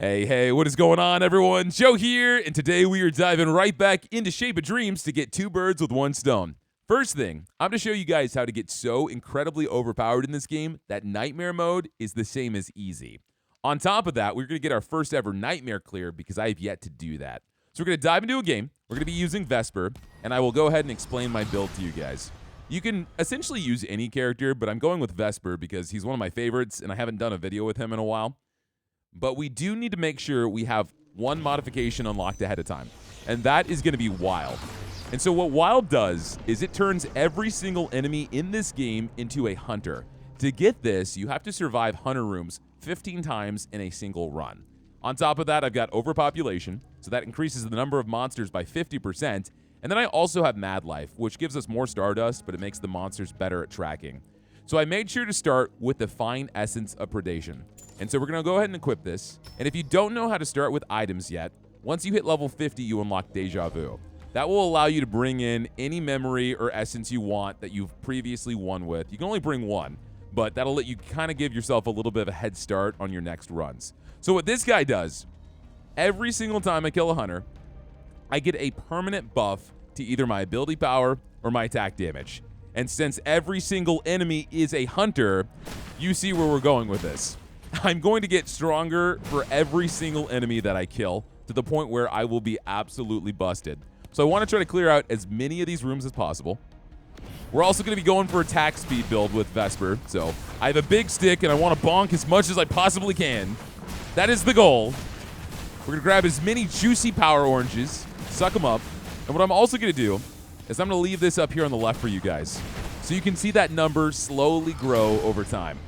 Hey, what is going on, everyone? Joe here, and today we are diving right back into Shape of Dreams to get two birds with one stone. First thing, I'm going to show you guys how to get so incredibly overpowered in this game that Nightmare mode is the same as easy. On top of that, we're going to get our first ever Nightmare clear because I have yet to do that. So we're going to dive into a game. We're going to be using Vesper, and I will go ahead and explain my build to you guys. You can essentially use any character, but I'm going with Vesper because he's one of my favorites, and I haven't done a video with him in a while. But we do need to make sure we have one modification unlocked ahead of time, and that is going to be Wild. And so what Wild does is it turns every single enemy in this game into a hunter. To get this, you have to survive hunter rooms 15 times in a single run. On top of that, I've got overpopulation, so that increases the number of monsters by 50%, and then I also have Mad Life, which gives us more Stardust, but it makes the monsters better at tracking. So I made sure to start with the Fine Essence of Predation. And so we're going to go ahead and equip this. And if you don't know how to start with items yet, once you hit level 50, you unlock Deja Vu. That will allow you to bring in any memory or essence you want that you've previously won with. You can only bring one, but that'll let you kind of give yourself a little bit of a head start on your next runs. So what this guy does, every single time I kill a hunter, I get a permanent buff to either my ability power or my attack damage. And since every single enemy is a hunter, you see where we're going with this. I'm going to get stronger for every single enemy that I kill to the point where I will be absolutely busted. So I want to try to clear out as many of these rooms as possible. We're also going to be going for attack speed build with Vesper. So I have a big stick and I want to bonk as much as I possibly can. That is the goal. We're going to grab as many juicy power oranges, suck them up. And what I'm also going to do is I'm going to leave this up here on the left for you guys, so you can see that number slowly grow over time.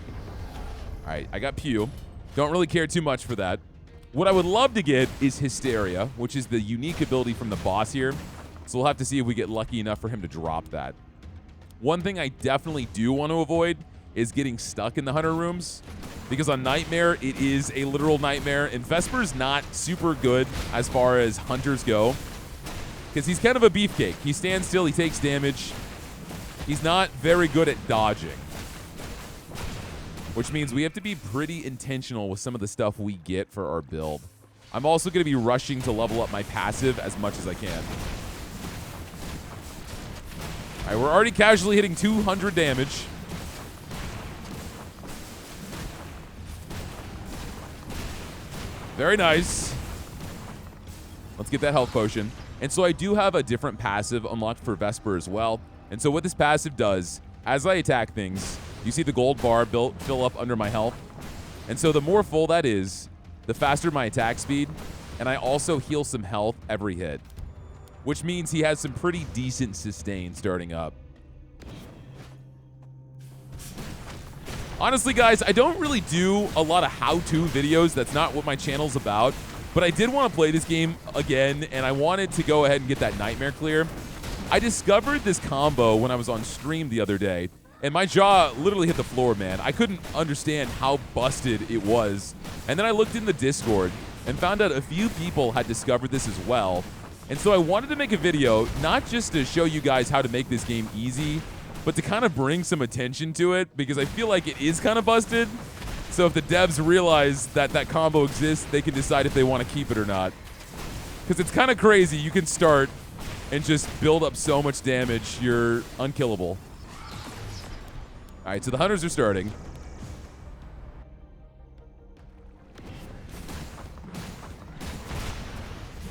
All right, I got Pew. Don't really care too much for that. What I would love to get is Hysteria, which is the unique ability from the boss here. So we'll have to see if we get lucky enough for him to drop that. One thing I definitely do want to avoid is getting stuck in the hunter rooms, because on Nightmare, it is a literal nightmare, and Vesper's not super good as far as hunters go, because he's kind of a beefcake. He stands still, he takes damage. He's not very good at dodging, which means we have to be pretty intentional with some of the stuff we get for our build. I'm also going to be rushing to level up my passive as much as I can. All right, we're already casually hitting 200 damage. Very nice. Let's get that health potion. And so I do have a different passive unlocked for Vesper as well. And so what this passive does, as I attack things, you see the gold bar fill up under my health. And so the more full that is, the faster my attack speed. And I also heal some health every hit, which means he has some pretty decent sustain starting up. Honestly, guys, I don't really do a lot of how-to videos. That's not what my channel's about. But I did want to play this game again, and I wanted to go ahead and get that Nightmare clear. I discovered this combo when I was on stream the other day, and my jaw literally hit the floor, man. I couldn't understand how busted it was. And then I looked in the Discord and found out a few people had discovered this as well. And so I wanted to make a video, not just to show you guys how to make this game easy, but to kind of bring some attention to it, because I feel like it is kind of busted. So if the devs realize that that combo exists, they can decide if they want to keep it or not. Because it's kind of crazy. You can start and just build up so much damage, you're unkillable. All right, so the hunters are starting.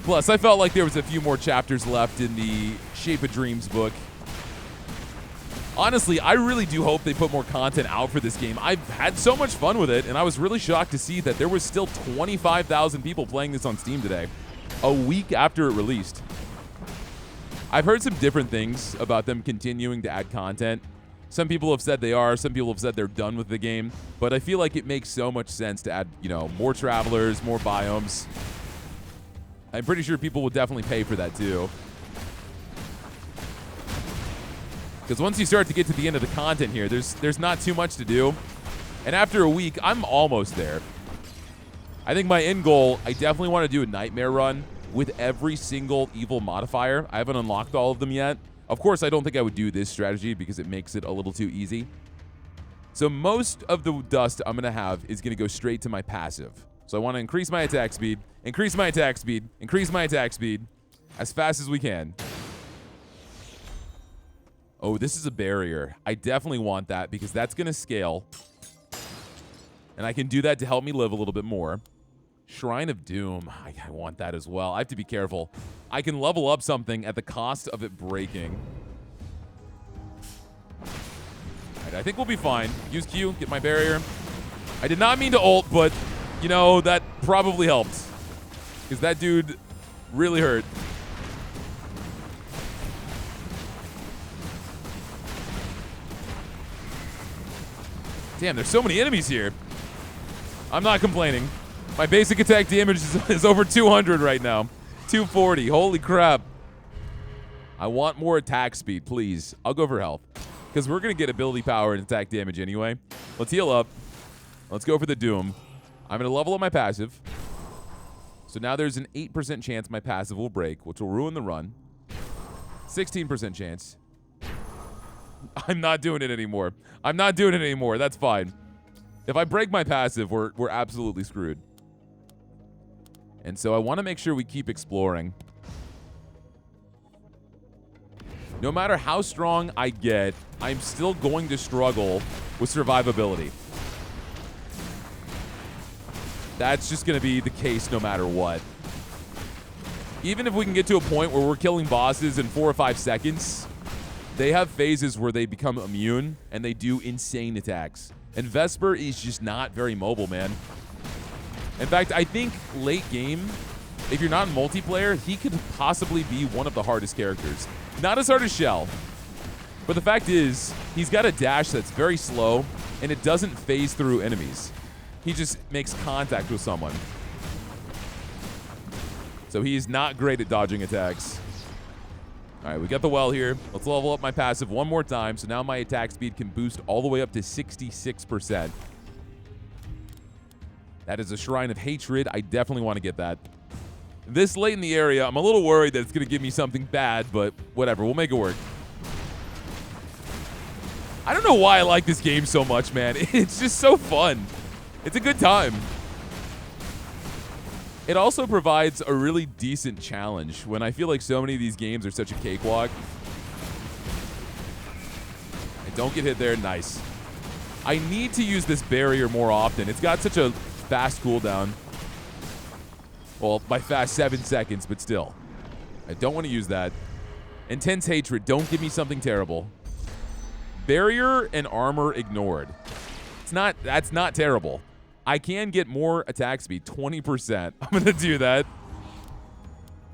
Plus, I felt like there was a few more chapters left in the Shape of Dreams book. Honestly, I really do hope they put more content out for this game. I've had so much fun with it, and I was really shocked to see that there was still 25,000 people playing this on Steam today, a week after it released. I've heard some different things about them continuing to add content. Some people have said they are, some people have said they're done with the game, but I feel like it makes so much sense to add, more travelers, more biomes. I'm pretty sure people will definitely pay for that too. Because once you start to get to the end of the content here, there's not too much to do. And after a week, I'm almost there. I think my end goal, I definitely want to do a Nightmare run with every single evil modifier. I haven't unlocked all of them yet. Of course, I don't think I would do this strategy because it makes it a little too easy. So most of the dust I'm going to have is going to go straight to my passive. So I want to increase my attack speed, increase my attack speed, increase my attack speed as fast as we can. Oh, this is a barrier. I definitely want that because that's going to scale. And I can do that to help me live a little bit more. Shrine of Doom. I want that as well. I have to be careful. I can level up something at the cost of it breaking. All right, I think we'll be fine. Use Q, get my barrier. I did not mean to ult, but, you know, that probably helped. Because that dude really hurt. Damn, there's so many enemies here. I'm not complaining. My basic attack damage is over 200 right now. 240. Holy crap. I want more attack speed, please. I'll go for health. Because we're going to get ability power and attack damage anyway. Let's heal up. Let's go for the Doom. I'm going to level up my passive. So now there's an 8% chance my passive will break, which will ruin the run. 16% chance. I'm not doing it anymore. I'm not doing it anymore. That's fine. If I break my passive, we're absolutely screwed. And so I want to make sure we keep exploring. No matter how strong I get, I'm still going to struggle with survivability. That's just going to be the case no matter what. Even if we can get to a point where we're killing bosses in 4 or 5 seconds, they have phases where they become immune and they do insane attacks. And Vesper is just not very mobile, man. In fact, I think late game, if you're not in multiplayer, he could possibly be one of the hardest characters. Not as hard as Shell, but the fact is, he's got a dash that's very slow, and it doesn't phase through enemies. He just makes contact with someone. So he's not great at dodging attacks. All right, we got the well here. Let's level up my passive one more time, so now my attack speed can boost all the way up to 66%. That is a Shrine of Hatred. I definitely want to get that. This late in the area, I'm a little worried that it's going to give me something bad, but whatever. We'll make it work. I don't know why I like this game so much, man. It's just so fun. It's a good time. It also provides a really decent challenge when I feel like so many of these games are such a cakewalk. I don't get hit there. Nice. I need to use this barrier more often. It's got such a fast cooldown. Well, by fast 7 seconds, but still. I don't want to use that. Intense Hatred. Don't give me something terrible. Barrier and armor ignored. That's not terrible. I can get more attack speed, 20%. I'm going to do that.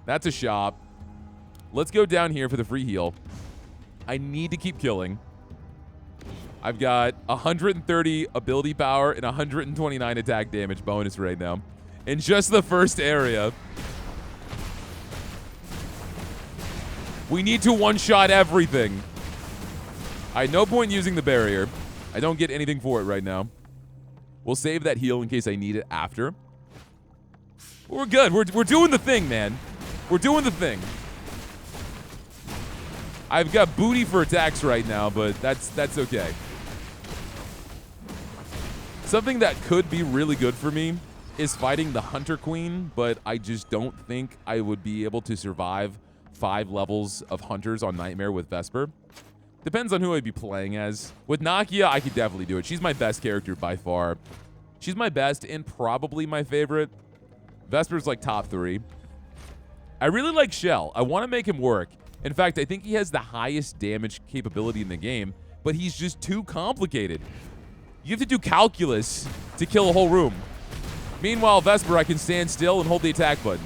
That's a shop. Let's go down here for the free heal. I need to keep killing. I've got 130 ability power and 129 attack damage bonus right now. In just the first area. We need to one-shot everything. No point using the barrier. I don't get anything for it right now. We'll save that heal in case I need it after. We're good. We're doing the thing, man. We're doing the thing. I've got booty for attacks right now, but that's okay. Something that could be really good for me is fighting the Hunter Queen, but I just don't think I would be able to survive 5 levels of Hunters on Nightmare with Vesper. Depends on who I'd be playing as. With Nakia, I could definitely do it. She's my best character by far. She's my best and probably my favorite. Vesper's like top 3. I really like Shell. I want to make him work. In fact, I think he has the highest damage capability in the game, but he's just too complicated. You have to do calculus to kill a whole room. Meanwhile, Vesper, I can stand still and hold the attack button.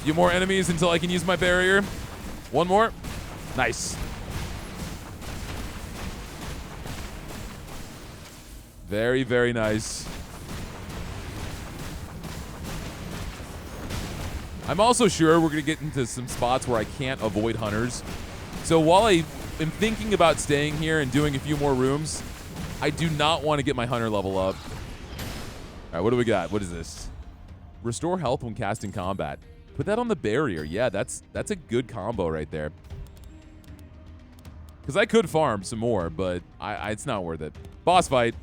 Few more enemies until I can use my barrier. One more. Nice. Very, very nice. I'm also sure we're going to get into some spots where I can't avoid hunters. So while I am thinking about staying here and doing a few more rooms, I do not want to get my hunter level up. All right, what do we got? What is this? Restore health when casting combat. Put that on the barrier. Yeah, that's a good combo right there. Because I could farm some more, but it's not worth it. Boss fight.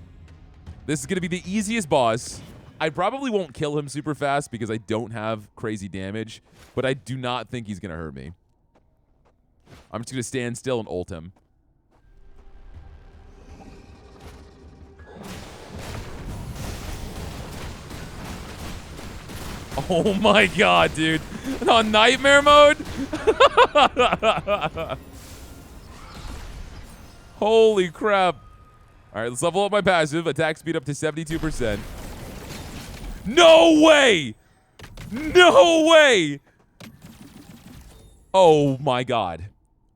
This is going to be the easiest boss. I probably won't kill him super fast because I don't have crazy damage, but I do not think he's going to hurt me. I'm just going to stand still and ult him. Oh my god, dude. On nightmare mode? Holy crap. All right, let's level up my passive. Attack speed up to 72%. No way! No way! Oh my god.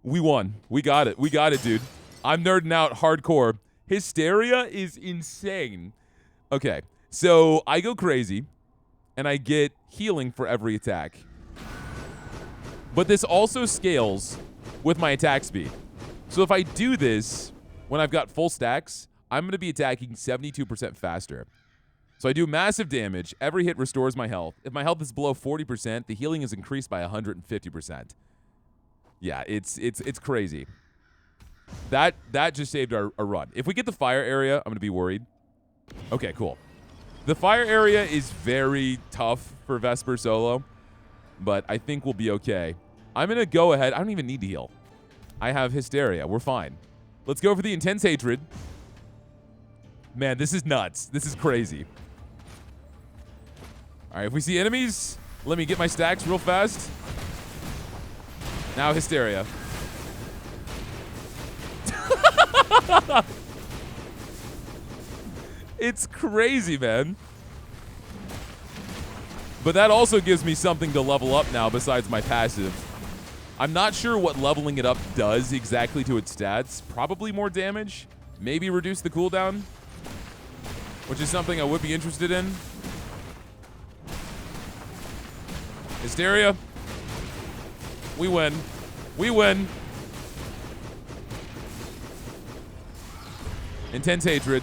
We won. We got it. We got it, dude. I'm nerding out hardcore. Hysteria is insane. Okay, so I go crazy, and I get healing for every attack. But this also scales with my attack speed. So if I do this when I've got full stacks, I'm going to be attacking 72% faster. So I do massive damage. Every hit restores my health. If my health is below 40%, the healing is increased by 150%. Yeah, it's crazy. That just saved our run. If we get the fire area, I'm going to be worried. Okay, cool. The fire area is very tough for Vesper solo, but I think we'll be okay. I'm going to go ahead. I don't even need to heal. I have Hysteria. We're fine. Let's go for the Intense Hatred. Man, this is nuts. This is crazy. All right, if we see enemies, let me get my stacks real fast. Now Hysteria. It's crazy, man. But that also gives me something to level up now besides my passive. I'm not sure what leveling it up does exactly to its stats. Probably more damage. Maybe reduce the cooldown, which is something I would be interested in. Hysteria. We win. We win. Intense Hatred.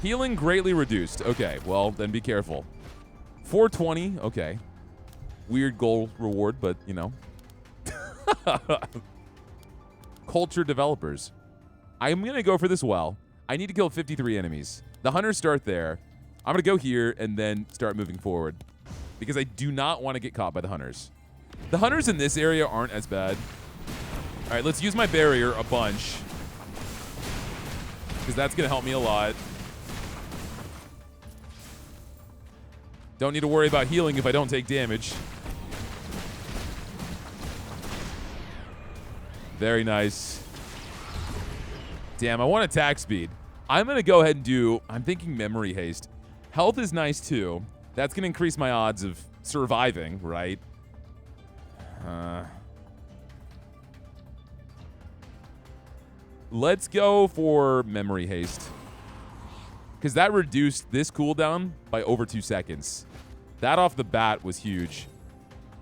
Healing greatly reduced. Okay, well, then be careful. 420. Okay. Weird goal reward, but, you know. Culture developers. I'm going to go for this well. I need to kill 53 enemies. The hunters start there. I'm going to go here and then start moving forward because I do not want to get caught by the hunters. The hunters in this area aren't as bad. All right, let's use my barrier a bunch because that's going to help me a lot. Don't need to worry about healing if I don't take damage. Very nice. Damn, I want attack speed. I'm going to go ahead and do, I'm thinking memory haste. Health is nice too. That's going to increase my odds of surviving, right? Let's go for memory haste. Because that reduced this cooldown by over 2 seconds. That off the bat was huge.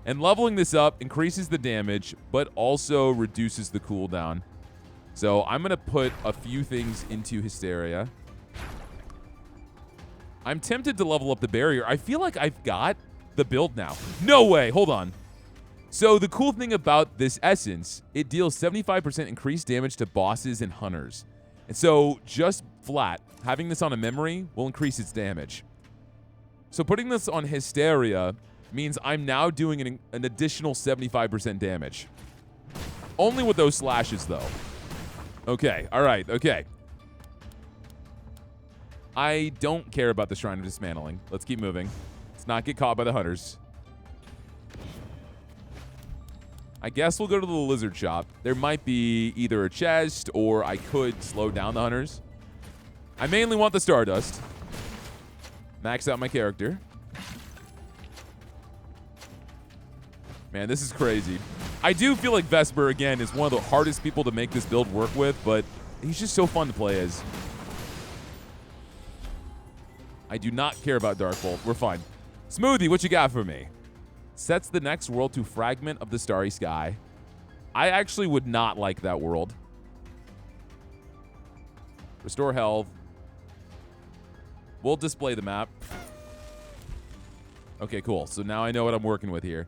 And leveling this up increases the damage, but also reduces the cooldown. So I'm going to put a few things into Hysteria. I'm tempted to level up the barrier. I feel like I've got the build now. No way. Hold on. So the cool thing about this essence, it deals 75% increased damage to bosses and hunters. And so just flat, having this on a memory will increase its damage. So putting this on Hysteria means I'm now doing an additional 75% damage. Only with those slashes, though. Okay, all right, okay. I don't care about the Shrine of Dismantling. Let's keep moving. Let's not get caught by the hunters. I guess we'll go to the lizard shop. There might be either a chest or I could slow down the hunters. I mainly want the Stardust. Max out my character. Man, this is crazy. I do feel like Vesper, again, is one of the hardest people to make this build work with, but he's just so fun to play as. I do not care about Dark Bolt. We're fine. Smoothie, what you got for me? Sets the next world to fragment of the starry sky. I actually would not like that world. Restore health. We'll display the map. Okay, cool. So now I know what I'm working with here.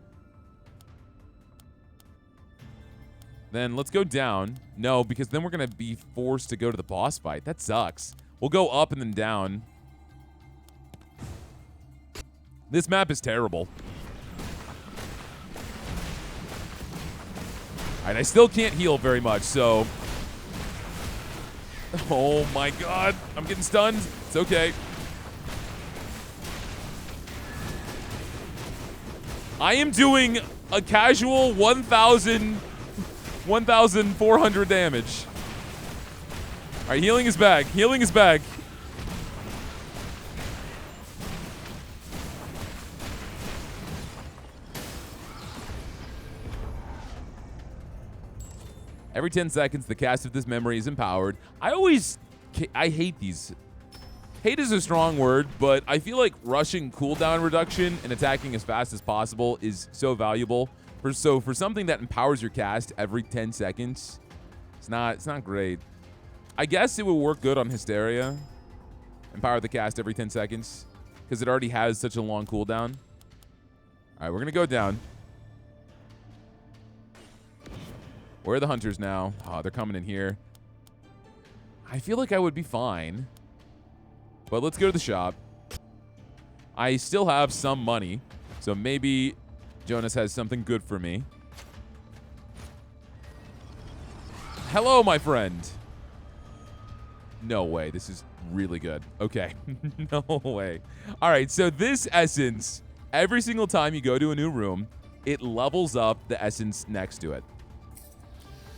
Then let's go down. No, because then we're going to be forced to go to the boss fight. That sucks. We'll go up and then down. This map is terrible. All right, I still can't heal very much, so... Oh my god, I'm getting stunned. It's okay. I am doing a casual 1,400 damage. All right, healing is back. Healing is back. Every 10 seconds, the cast of this memory is empowered. I hate these. Hate is a strong word, but I feel like rushing cooldown reduction and attacking as fast as possible is so valuable. For something that empowers your cast every 10 seconds, it's not great. I guess it would work good on Hysteria. Empower the cast every 10 seconds because it already has such a long cooldown. All right, we're gonna go down. Where are the hunters now? Oh, they're coming in here. I feel like I would be fine. But let's go to the shop. I still have some money, so maybe Jonas has something good for me. Hello, my friend. No way. This is really good. Okay. No way. All right, so this essence, every single time you go to a new room, it levels up the essence next to it.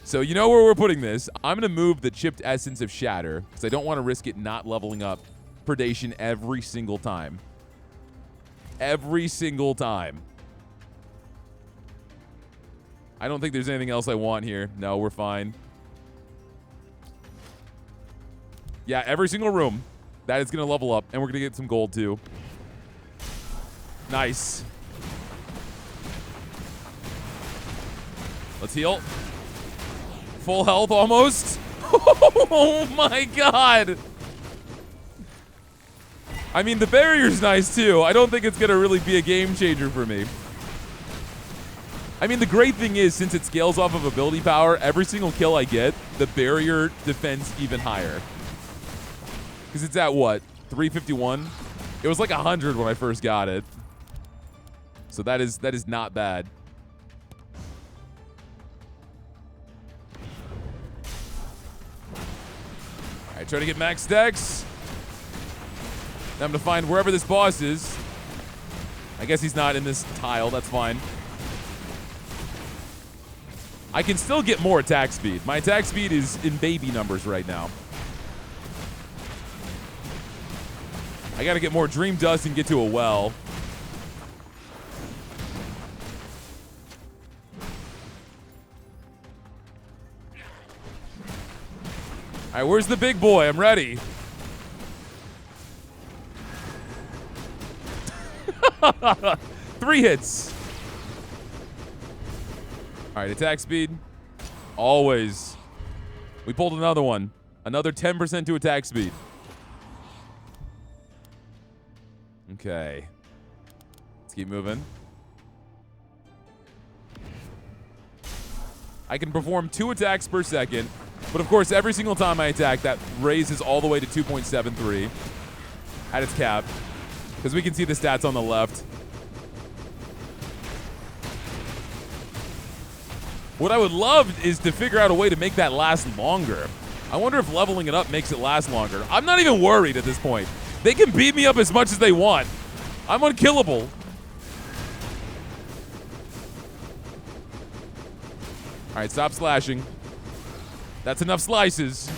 So you know where we're putting this. I'm going to move the chipped essence of Shatter because I don't want to risk it not leveling up predation every single time. Every single time. I don't think there's anything else I want here. No, we're fine. Yeah, every single room. That is going to level up, and we're going to get some gold too. Nice. Let's heal. Full health almost. Oh my god. I mean, the barrier's nice too. I don't think it's going to really be a game changer for me. I mean, the great thing is, since it scales off of ability power, every single kill I get, the barrier defends even higher. Because it's at what? 351? It was like 100 when I first got it. So that is not bad. Alright, try to get max stacks. Now I'm going to find wherever this boss is. I guess he's not in this tile. That's fine. I can still get more attack speed. My attack speed is in baby numbers right now. I got to get more dream dust and get to a well. All right, where's the big boy? I'm ready. Three hits. All right, attack speed. Always. We pulled another one. Another 10% to attack speed. Okay. Let's keep moving. I can perform 2 attacks per second, but of course, every single time I attack, that raises all the way to 2.73 at its cap, because we can see the stats on the left. What I would love is to figure out a way to make that last longer. I wonder if leveling it up makes it last longer. I'm not even worried at this point. They can beat me up as much as they want. I'm unkillable. All right, stop slashing. That's enough slices.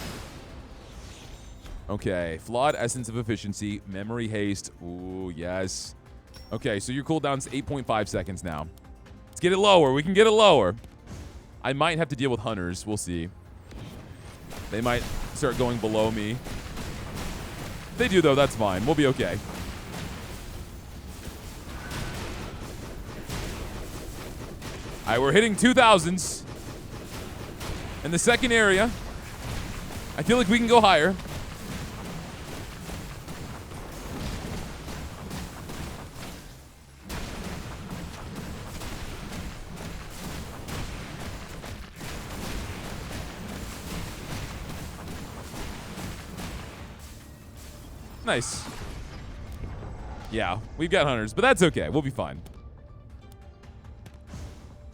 Okay, flawed essence of efficiency, memory haste. Ooh, yes. Okay, so your cooldown's 8.5 seconds now. Let's get it lower. We can get it lower. I might have to deal with hunters. We'll see. They might start going below me. If they do, though, that's fine. We'll be okay. All right, we're hitting 2,000s. In the second area, I feel like we can go higher. Nice. Yeah, we've got hunters, but that's okay. We'll be fine.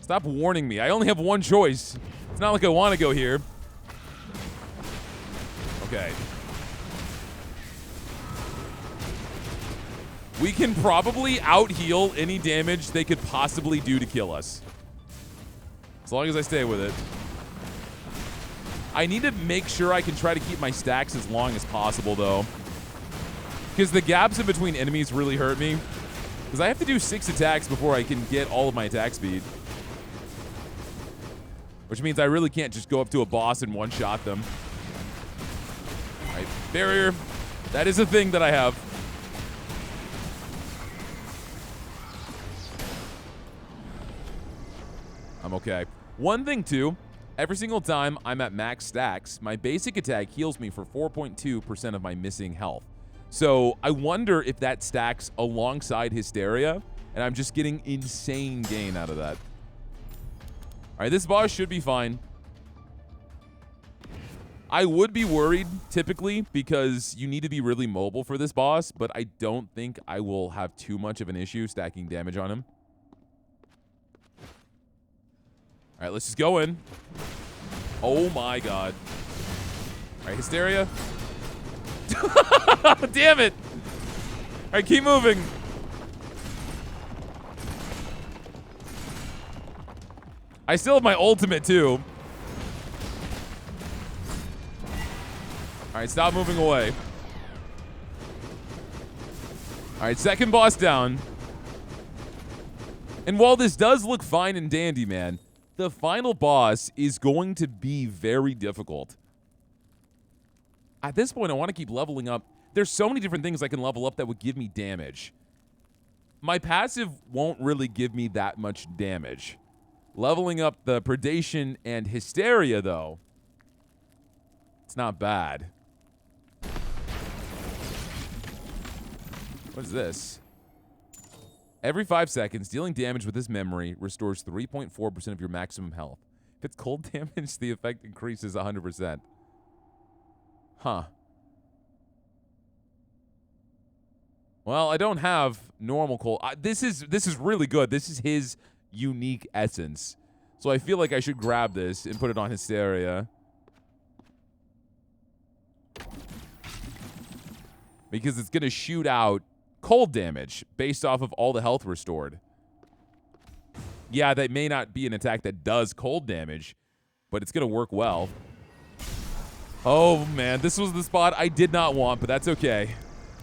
Stop warning me. I only have one choice. It's not like I want to go here. Okay. We can probably out-heal any damage they could possibly do to kill us. As long as I stay with it. I need to make sure I can try to keep my stacks as long as possible, though. Because the gaps in between enemies really hurt me. Because I have to do 6 attacks before I can get all of my attack speed. Which means I really can't just go up to a boss and one-shot them. Alright, barrier. That is a thing that I have. I'm okay. One thing, too. Every single time I'm at max stacks, my basic attack heals me for 4.2% of my missing health. So I wonder if that stacks alongside Hysteria, and I'm just getting insane gain out of that. All right, this boss should be fine. I would be worried, typically, because you need to be really mobile for this boss, but I don't think I will have too much of an issue stacking damage on him. All right, let's just go in. Oh, my God. All right, Hysteria. Damn it. All right, keep moving. I still have my ultimate, too. All right, stop moving away. All right, second boss down. And while this does look fine and dandy, man, the final boss is going to be very difficult. At this point, I want to keep leveling up. There's so many different things I can level up that would give me damage. My passive won't really give me that much damage. Leveling up the Predation and Hysteria, though, it's not bad. What is this? Every 5 seconds, dealing damage with this memory restores 3.4% of your maximum health. If it's cold damage, the effect increases 100%. Huh. Well, I don't have normal cold. This is really good. This is his unique essence. So I feel like I should grab this and put it on Hysteria. Because it's going to shoot out cold damage based off of all the health restored. Yeah, that may not be an attack that does cold damage, but it's going to work well. Oh, man, this was the spot I did not want, but that's okay.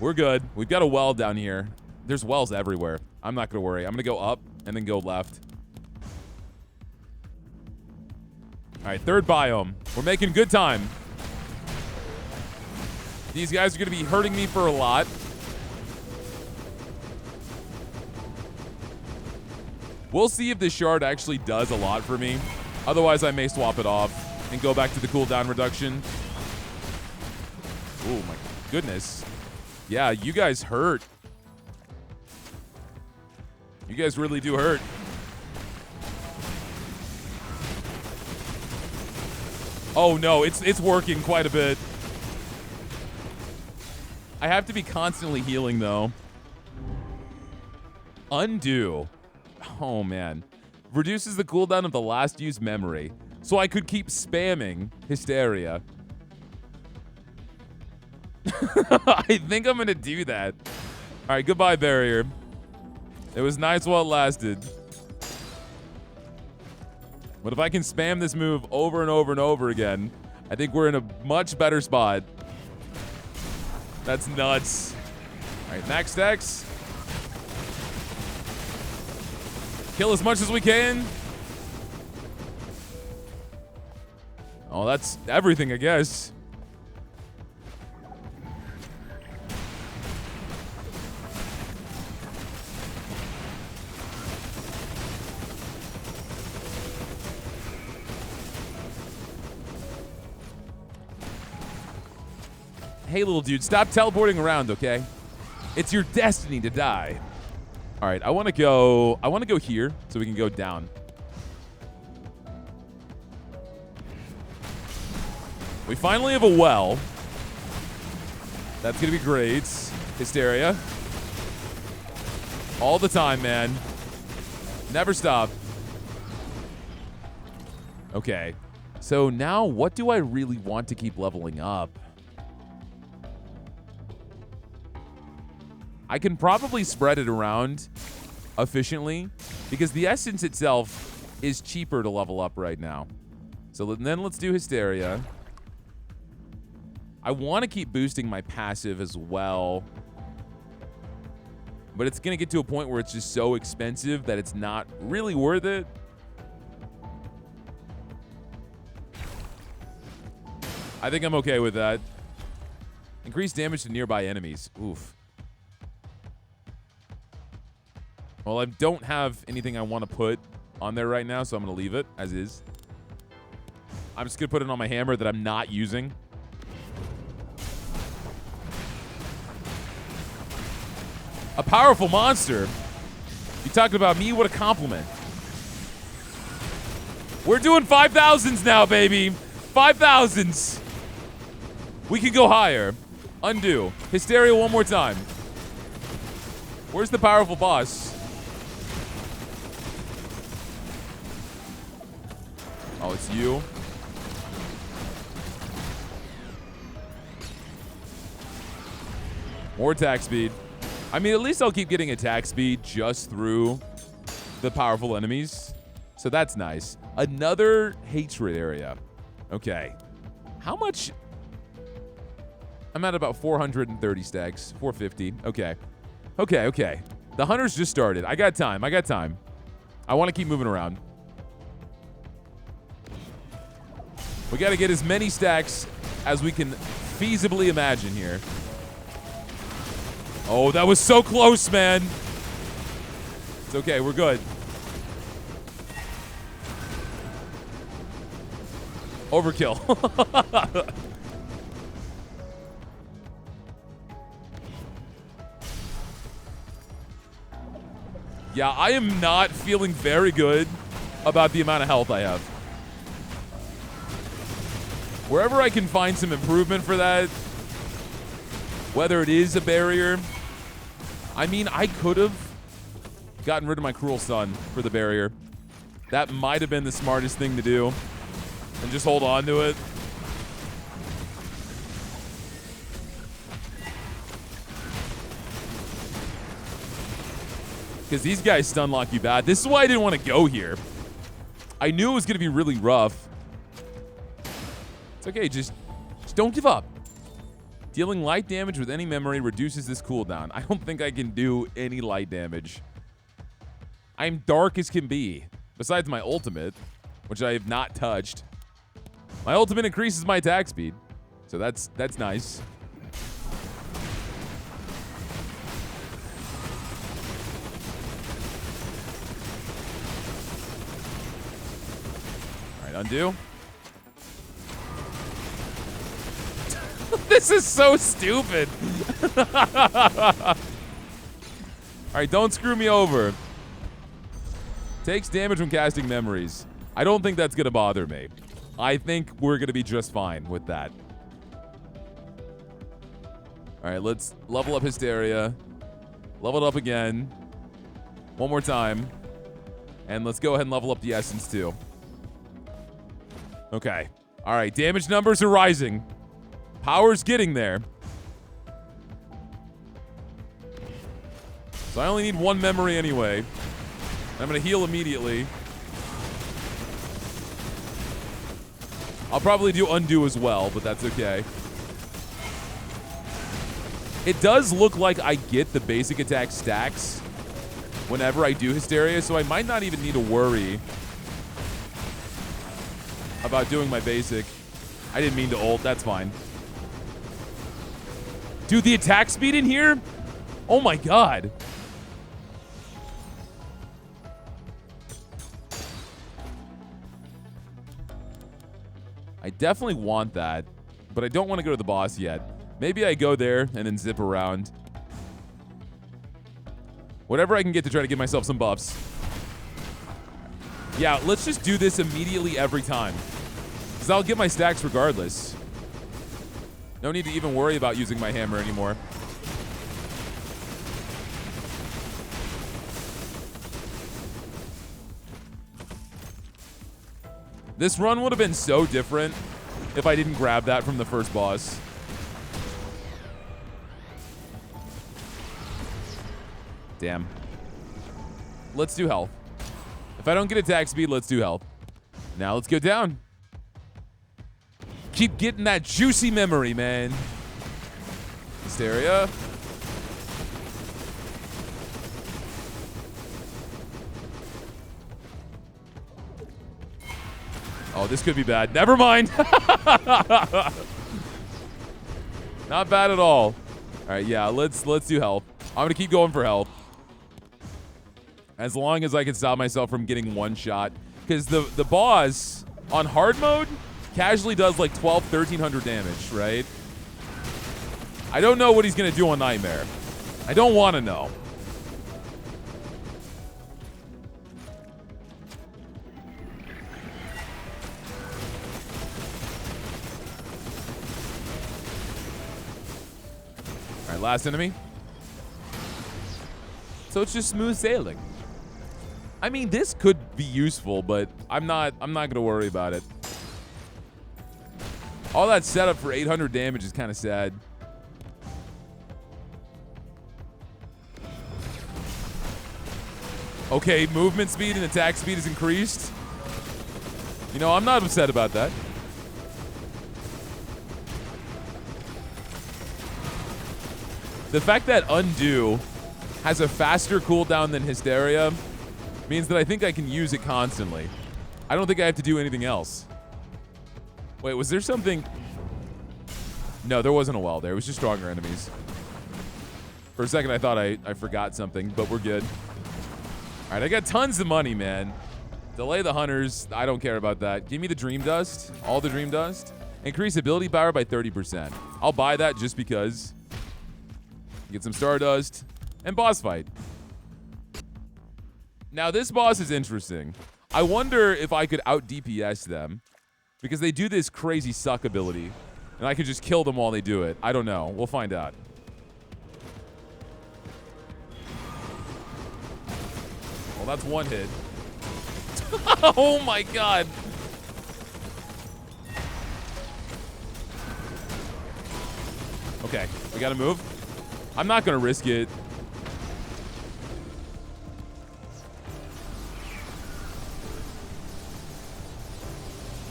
We're good. We've got a well down here. There's wells everywhere. I'm not going to worry. I'm going to go up and then go left. All right, third biome. We're making good time. These guys are going to be hurting me for a lot. We'll see if this shard actually does a lot for me. Otherwise, I may swap it off and go back to the cooldown reduction. Oh, my goodness. Yeah, you guys hurt. You guys really do hurt. Oh, no, it's working quite a bit. I have to be constantly healing, though. Undo. Oh, man. Reduces the cooldown of the last used memory. So I could keep spamming Hysteria. I think I'm going to do that. All right, goodbye, barrier. It was nice while it lasted. But if I can spam this move over and over and over again, I think we're in a much better spot. That's nuts. All right, max stacks. Kill as much as we can. Oh, that's everything, I guess. Hey, little dude, stop teleporting around, okay? It's your destiny to die. All right, I want to go here so we can go down. We finally have a well. That's going to be great. Hysteria. All the time, man. Never stop. Okay. So now what do I really want to keep leveling up? I can probably spread it around efficiently because the essence itself is cheaper to level up right now. So then let's do Hysteria. I want to keep boosting my passive as well. But it's going to get to a point where it's just so expensive that it's not really worth it. I think I'm okay with that. Increase damage to nearby enemies. Oof. Well, I don't have anything I want to put on there right now, so I'm going to leave it as is. I'm just going to put it on my hammer that I'm not using. A powerful monster. You talking about me? What a compliment. We're doing 5,000s now, baby. 5,000s. We can go higher. Undo. Hysteria one more time. Where's the powerful boss? Oh, it's you. More attack speed. I mean, at least I'll keep getting attack speed just through the powerful enemies. So that's nice. Another hatred area. Okay. How much? I'm at about 430 stacks. 450. Okay. Okay. The hunters just started. I got time. I want to keep moving around. We got to get as many stacks as we can feasibly imagine here. Oh, that was so close, man. It's okay. We're good. Overkill. Yeah, I am not feeling very good about the amount of health I have. Wherever I can find some improvement for that, whether it is a barrier. I mean, I could have gotten rid of my Cruel Sun for the barrier. That might have been the smartest thing to do. And just hold on to it. Because these guys stun lock you bad. This is why I didn't want to go here. I knew it was going to be really rough. It's okay, just don't give up. Dealing light damage with any memory reduces this cooldown. I don't think I can do any light damage. I'm dark as can be. Besides my ultimate, which I have not touched. My ultimate increases my attack speed. So that's nice. All right, undo. This is so stupid. All right, don't screw me over. Takes damage when casting memories. I don't think that's going to bother me. I think we're going to be just fine with that. All right, let's level up Hysteria. Level it up again. One more time. And let's go ahead and level up the Essence too. Okay. All right, damage numbers are rising. Power's getting there. So I only need one memory anyway. I'm going to heal immediately. I'll probably do undo as well, but that's okay. It does look like I get the basic attack stacks whenever I do Hysteria, so I might not even need to worry about doing my basic. I didn't mean to ult. That's fine. Dude, the attack speed in here? Oh my god. I definitely want that, but I don't want to go to the boss yet. Maybe I go there and then zip around. Whatever I can get to try to give myself some buffs. Yeah, let's just do this immediately every time, because I'll get my stacks regardless. No need to even worry about using my hammer anymore. This run would have been so different if I didn't grab that from the first boss. Damn. Let's do health. If I don't get attack speed, let's do health. Now let's go down. Keep getting that juicy memory, man. Hysteria. Oh, this could be bad. Never mind. Not bad at all. All right, yeah, let's do health. I'm gonna keep going for health. As long as I can stop myself from getting one shot. Because the boss on hard mode casually does like 1,300 damage, right? I don't know what he's going to do on Nightmare. I don't want to know. All right, last enemy. So it's just smooth sailing. I mean, this could be useful, but I'm not going to worry about it. All that setup for 800 damage is kind of sad. Okay, movement speed and attack speed is increased. You know, I'm not upset about that. The fact that Undo has a faster cooldown than Hysteria means that I think I can use it constantly. I don't think I have to do anything else. Wait, was there something? No, there wasn't a well there. It was just stronger enemies. For a second, I thought I forgot something, but we're good. All right, I got tons of money, man. Delay the hunters. I don't care about that. Give me the dream dust. All the dream dust. Increase ability power by 30%. I'll buy that just because. Get some stardust. And boss fight. Now, this boss is interesting. I wonder if I could out DPS them. Because they do this crazy suck ability. And I could just kill them while they do it. I don't know. We'll find out. Well, that's one hit. Oh my god. Okay, we gotta move. I'm not gonna risk it.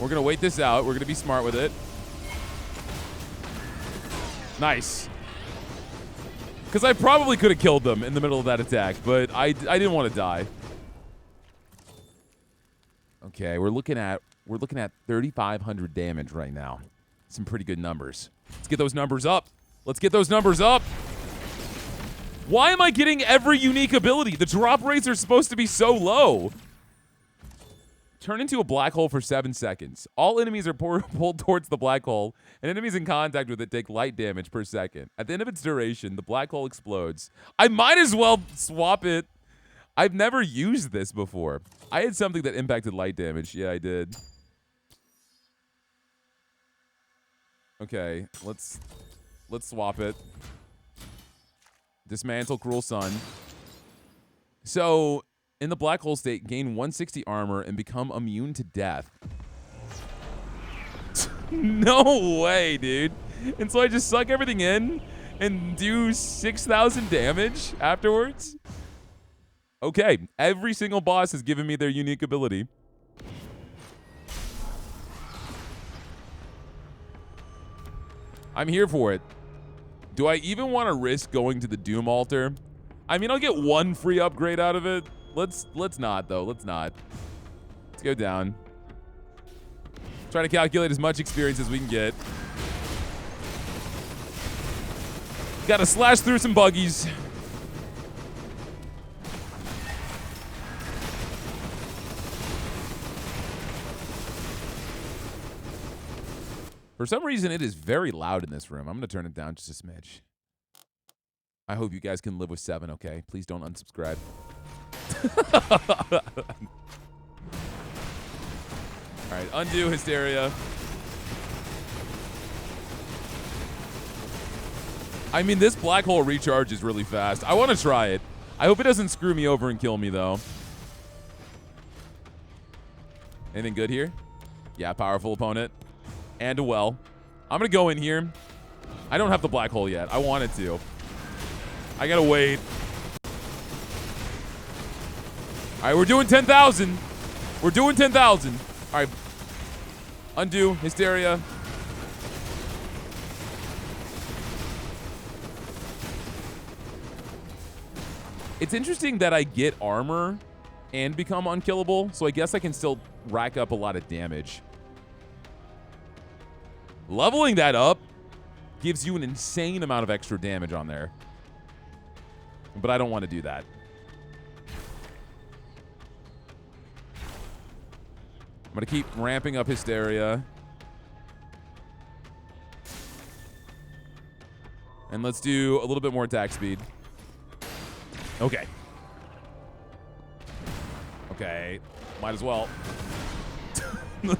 We're gonna wait this out. We're gonna be smart with it. Nice. Because I probably could have killed them in the middle of that attack, but I didn't want to die. Okay, we're looking at 3,500 damage right now. Some pretty good numbers. Let's get those numbers up. Let's get those numbers up. Why am I getting every unique ability? The drop rates are supposed to be so low. Turn into a black hole for 7 seconds. All enemies are pulled towards the black hole, and enemies in contact with it take light damage per second. At the end of its duration, the black hole explodes. I might as well swap it. I've never used this before. I had something that impacted light damage. Yeah, I did. Okay, let's swap it. Dismantle Cruel Sun. So, in the black hole state, gain 160 armor and become immune to death. No way, dude. And so I just suck everything in and do 6,000 damage afterwards? Okay, every single boss has given me their unique ability. I'm here for it. Do I even want to risk going to the Doom Altar? I mean, I'll get one free upgrade out of it. Let's not, though. Let's not. Let's go down. Try to calculate as much experience as we can get. Gotta slash through some buggies. For some reason, it is very loud in this room. I'm going to turn it down just a smidge. I hope you guys can live with 7, okay? Please don't unsubscribe. All right, undo Hysteria. I mean, this black hole recharge is really fast. I want to try it. I hope it doesn't screw me over and kill me, though. Anything good here? Yeah, powerful opponent. And a well. I'm going to go in here. I don't have the black hole yet. I wanted to. I got to wait. All right, we're doing 10,000. We're doing 10,000. All right. Undo. Hysteria. It's interesting that I get armor and become unkillable, so I guess I can still rack up a lot of damage. Leveling that up gives you an insane amount of extra damage on there. But I don't want to do that. I'm going to keep ramping up Hysteria. And let's do a little bit more attack speed. Okay. Okay. Might as well. All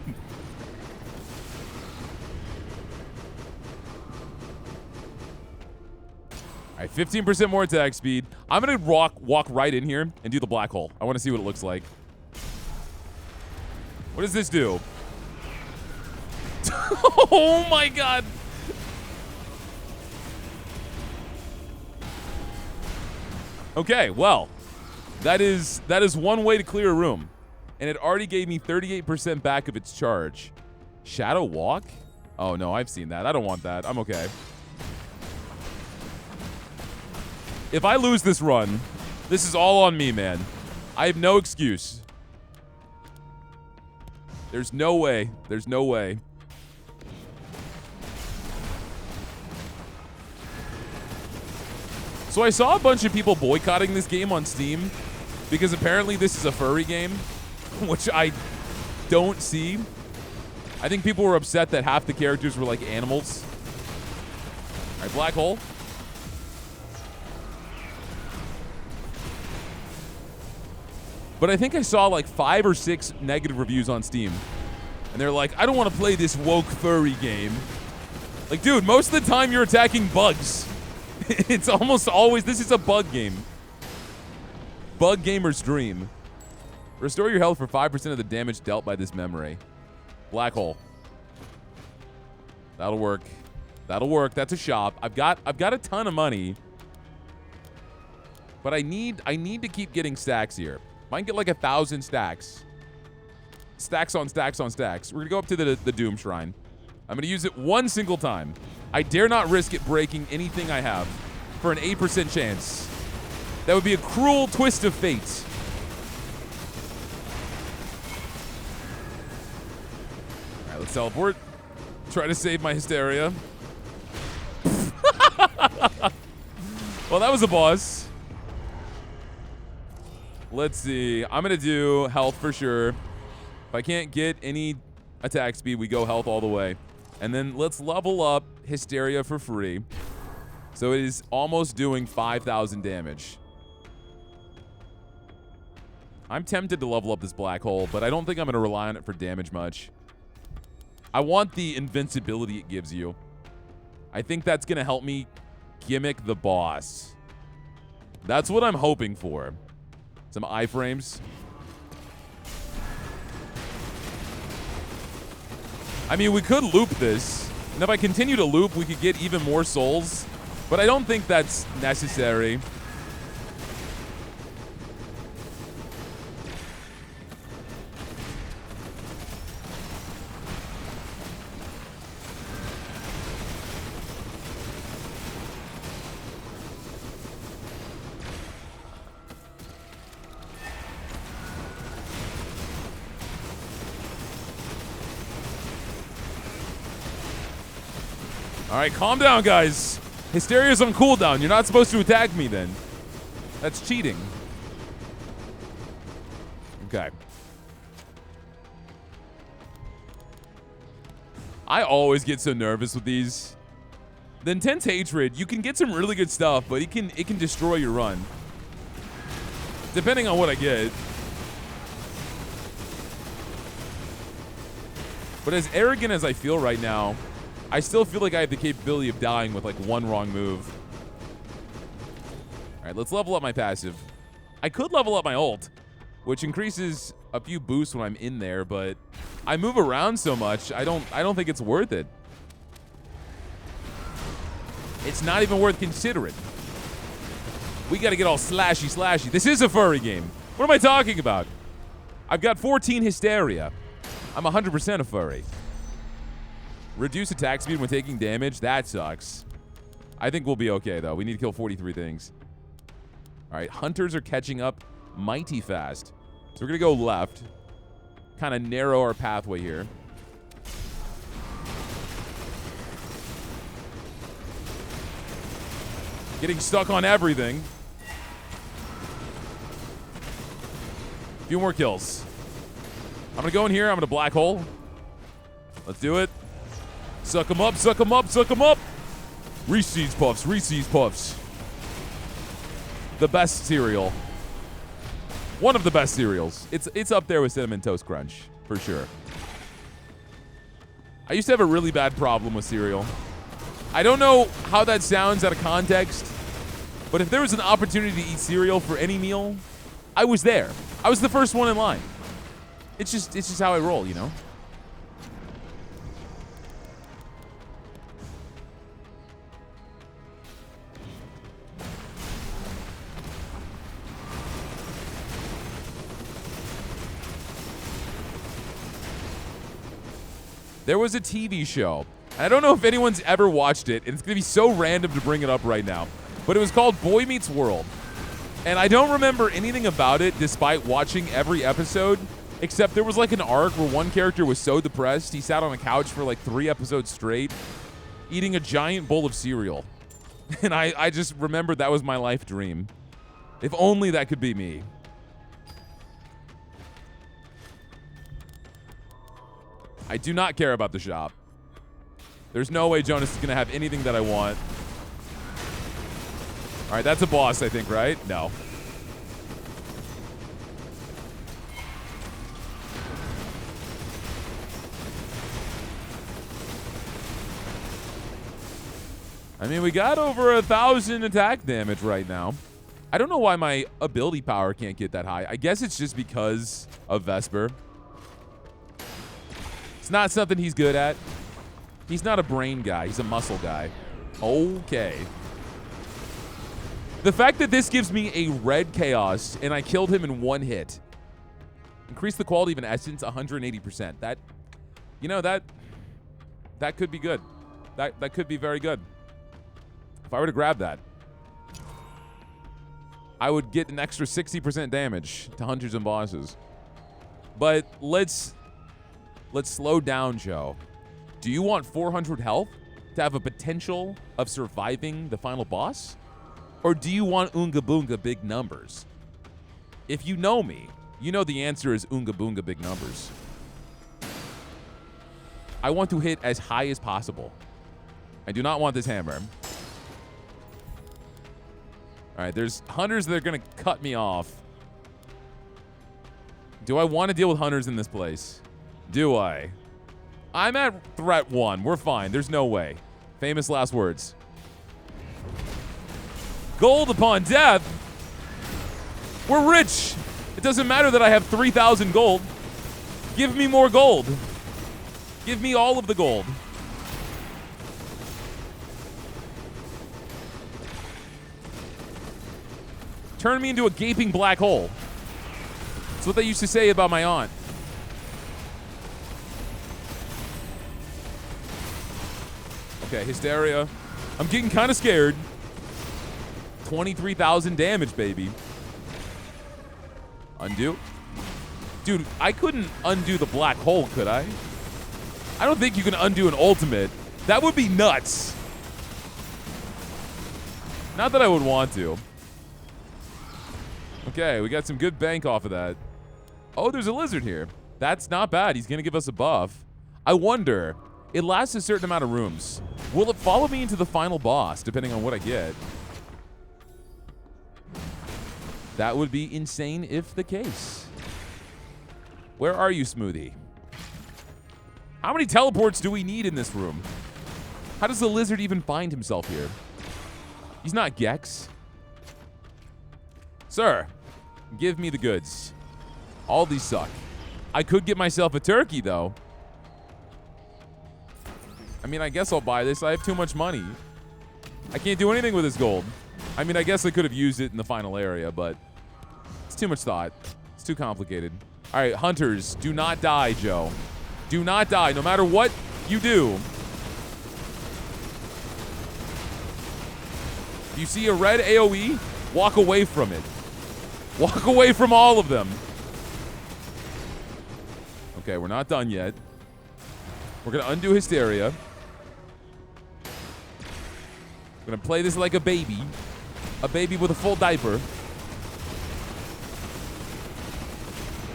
right, 15% more attack speed. I'm going to walk right in here and do the black hole. I want to see what it looks like. What does this do? Oh my god. Okay, well, that is one way to clear a room. And it already gave me 38% back of its charge. Shadow Walk? Oh, no, I've seen that. I don't want that. I'm okay. If I lose this run, this is all on me, man. I have no excuse. There's no way. There's no way. So I saw a bunch of people boycotting this game on Steam because apparently this is a furry game, which I don't see. I think people were upset that half the characters were like animals. All right, black hole. But I think I saw like 5 or 6 negative reviews on Steam. And they're like, I don't want to play this woke furry game. Like, dude, most of the time you're attacking bugs. It's almost always, this is a bug game. Bug gamer's dream. Restore your health for 5% of the damage dealt by this memory. Black hole. That'll work. That'll work. That's a shop. I've got a ton of money. But I need to keep getting stacks here. Might get like 1,000 stacks. Stacks on stacks on stacks. We're gonna go up to the Doom Shrine. I'm gonna use it one single time. I dare not risk it breaking anything I have for an 8% chance. That would be a cruel twist of fate. All right, let's teleport. Try to save my Hysteria. Well, that was a boss. Let's see. I'm going to do health for sure. If I can't get any attack speed, we go health all the way. And then let's level up Hysteria for free. So it is almost doing 5,000 damage. I'm tempted to level up this black hole, but I don't think I'm going to rely on it for damage much. I want the invincibility it gives you. I think that's going to help me gimmick the boss. That's what I'm hoping for. Some iframes. I mean, we could loop this. And if I continue to loop, we could get even more souls. But I don't think that's necessary. All right, calm down, guys. Hysteria's on cooldown. You're not supposed to attack me then. That's cheating. Okay. I always get so nervous with these. The Intense Hatred, you can get some really good stuff, but it can destroy your run. Depending on what I get. But as arrogant as I feel right now, I still feel like I have the capability of dying with like one wrong move. All right, let's level up my passive. I could level up my ult, which increases a few boosts when I'm in there, but I move around so much, I don't think it's worth it. It's not even worth considering. We got to get all slashy. This is a furry game. What am I talking about? I've got 14 Hysteria. I'm 100% a furry. Reduce attack speed when taking damage. That sucks. I think we'll be okay, though. We need to kill 43 things. All right, hunters are catching up mighty fast. So we're going to go left. Kind of narrow our pathway here. Getting stuck on everything. A few more kills. I'm going to go in here. I'm going to black hole. Let's do it. Suck them up, suck them up, suck them up. Reese's Puffs, Reese's Puffs. The best cereal. One of the best cereals. It's up there with Cinnamon Toast Crunch, for sure. I used to have a really bad problem with cereal. I don't know how that sounds out of context, but if there was an opportunity to eat cereal for any meal, I was there. I was the first one in line. It's just how I roll, you know? There was a TV show. I don't know if anyone's ever watched it, and it's going to be so random to bring it up right now, but it was called Boy Meets World. And I don't remember anything about it despite watching every episode, except there was like an arc where one character was so depressed, he sat on a couch for like 3 episodes straight, eating a giant bowl of cereal. And I just remembered that was my life dream. If only that could be me. I do not care about the shop. There's no way Jonas is going to have anything that I want. All right, that's a boss, I think, right? No. I mean, we got over 1,000 attack damage right now. I don't know why my ability power can't get that high. I guess it's just because of Vesper. It's not something he's good at. He's not a brain guy. He's a muscle guy. Okay. The fact that this gives me a red chaos and I killed him in 1 hit. Increase the quality of an essence 180%. That, you know, that could be good. That could be very good. If I were to grab that, I would get an extra 60% damage to hunters and bosses. But let's slow down, Joe. Do you want 400 health to have a potential of surviving the final boss? Or do you want Oonga Boonga big numbers? If you know me, you know the answer is Oonga Boonga big numbers. I want to hit as high as possible. I do not want this hammer. All right, there's hunters that are going to cut me off. Do I want to deal with hunters in this place? Do I? I'm at threat 1. We're fine. There's no way. Famous last words. Gold upon death? We're rich. It doesn't matter that I have 3,000 gold. Give me more gold. Give me all of the gold. Turn me into a gaping black hole. That's what they used to say about my aunt. Okay, Hysteria. I'm getting kind of scared. 23,000 damage, baby. Undo. Dude, I couldn't undo the black hole, could I? I don't think you can undo an ultimate. That would be nuts. Not that I would want to. Okay, we got some good bank off of that. Oh, there's a lizard here. That's not bad. He's going to give us a buff. I wonder, it lasts a certain amount of rooms. Will it follow me into the final boss, depending on what I get? That would be insane if the case. Where are you, Smoothie? How many teleports do we need in this room? How does the lizard even find himself here? He's not Gex. Sir, give me the goods. All these suck. I could get myself a turkey, though. I mean, I guess I'll buy this. I have too much money. I can't do anything with this gold. I mean, I guess I could have used it in the final area, but it's too much thought. It's too complicated. All right, hunters, do not die, Joe. Do not die, no matter what you do. If you see a red AoE, walk away from it. Walk away from all of them. Okay, we're not done yet. We're going to undo Hysteria. We're going to play this like a baby. A baby with a full diaper.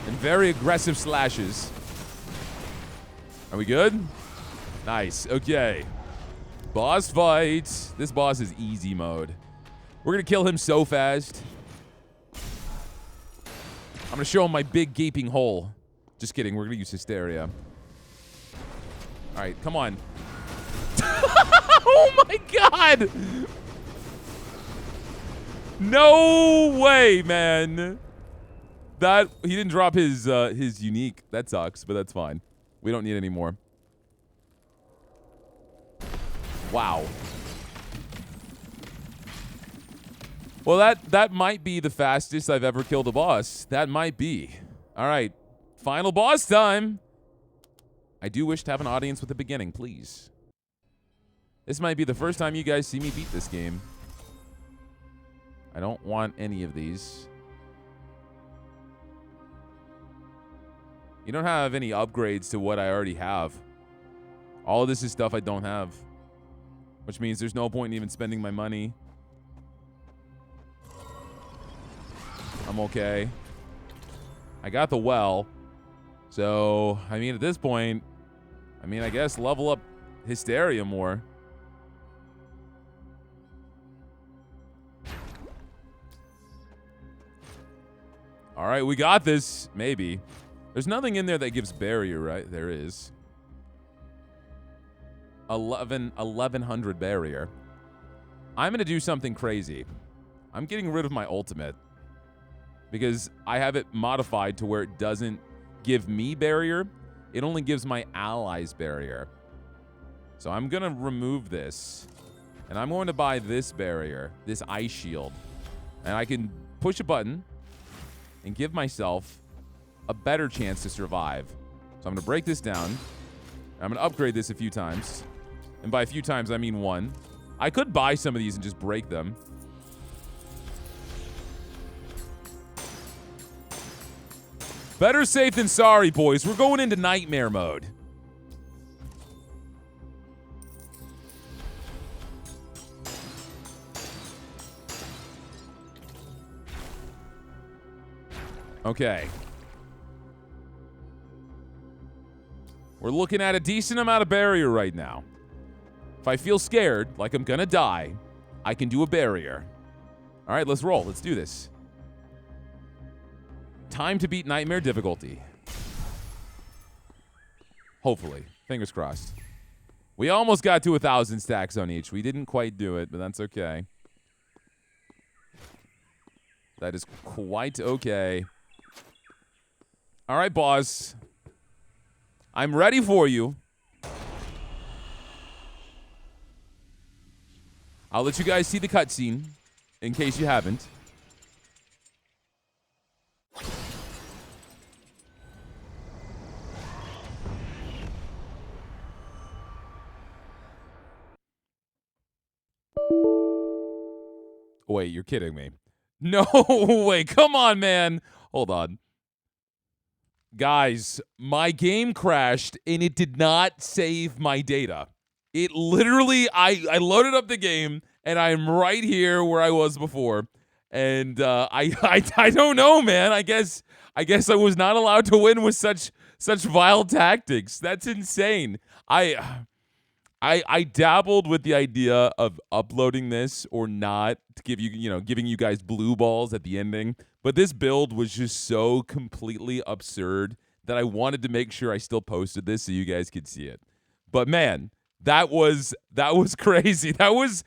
And very aggressive slashes. Are we good? Nice. Okay. Boss fight. This boss is easy mode. We're going to kill him so fast. I'm going to show him my big gaping hole. Just kidding. We're going to use Hysteria. All right. Come on. Oh, my God. No way, man. That he didn't drop his unique. That sucks, but that's fine. We don't need any more. Wow. Well, that might be the fastest I've ever killed a boss. That might be. All right. Final boss time. I do wish to have an audience with the beginning, please. This might be the first time you guys see me beat this game. I don't want any of these. You don't have any upgrades to what I already have. All of this is stuff I don't have. Which means there's no point in even spending my money. I'm okay. I got the well. So, I mean, at this point, I guess level up Hysteria more. All right, we got this. Maybe. There's nothing in there that gives barrier, right? There is. 1100 barrier. I'm going to do something crazy. I'm getting rid of my ultimate. Because I have it modified to where it doesn't give me barrier. It only gives my allies barrier. So I'm going to remove this. And I'm going to buy this barrier. This ice shield. And I can push a button. And give myself a better chance to survive. So I'm going to break this down. I'm going to upgrade this a few times. And by a few times, I mean one. I could buy some of these and just break them. Better safe than sorry, boys. We're going into nightmare mode. Okay. We're looking at a decent amount of barrier right now. If I feel scared, like I'm gonna die, I can do a barrier. All right, let's roll. Let's do this. Time to beat nightmare difficulty. Hopefully. Fingers crossed. We almost got to 1,000 stacks on each. We didn't quite do it, but that's okay. That is quite okay. All right, boss. I'm ready for you. I'll let you guys see the cutscene in case you haven't. Wait, you're kidding me. No way. Come on, man. Hold on. Guys, my game crashed and it did not save my data. It literally, I loaded up the game and I'm right here where I was before. And I don't know, man. I guess I was not allowed to win with such vile tactics. That's insane. I dabbled with the idea of uploading this or not to give you, giving you guys blue balls at the ending. But this build was just so completely absurd that I wanted to make sure I still posted this so you guys could see it. But man, that was crazy. That was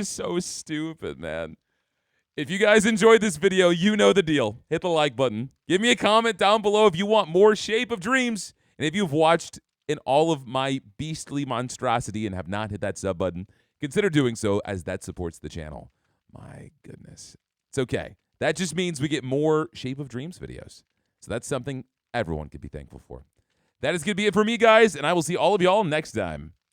so stupid, man. If you guys enjoyed this video, you know the deal. Hit the like button. Give me a comment down below if you want more Shape of Dreams. And if you've watched in all of my beastly monstrosity and have not hit that sub button, consider doing so, as that supports the channel. My goodness. It's okay. That just means we get more Shape of Dreams videos. So that's something everyone could be thankful for. That is going to be it for me, guys, and I will see all of y'all next time.